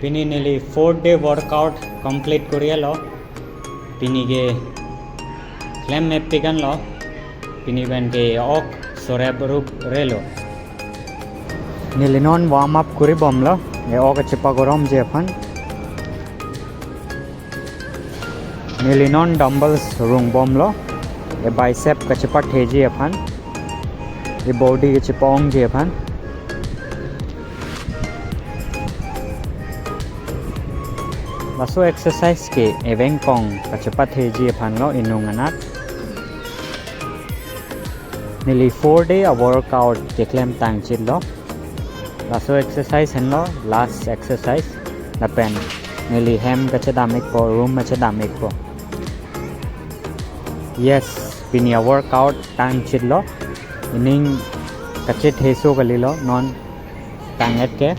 Pini nearly 4-day workout complete Korealo. Pini ge clam map pigan lo. Pini ben ge ok sorebrub relo. Nearly non warm up kuribom lo. Ge ok chipagorom jepan. Nearly non dumbbells rung bom lo. Ge bicep kachipat heji apan. Ge body ge chipong jepan. Laso exercise ke eveng kong kacepat heji pan lo inung anak. Nearly 4-day a workout ke klem tang chit lo. Laso exercise hen lo last exercise na pen nearly hem kachadamik po room machadamik po. Yes, pini a workout tang chit lo. Ining kachit heso gali lo non tanget ke.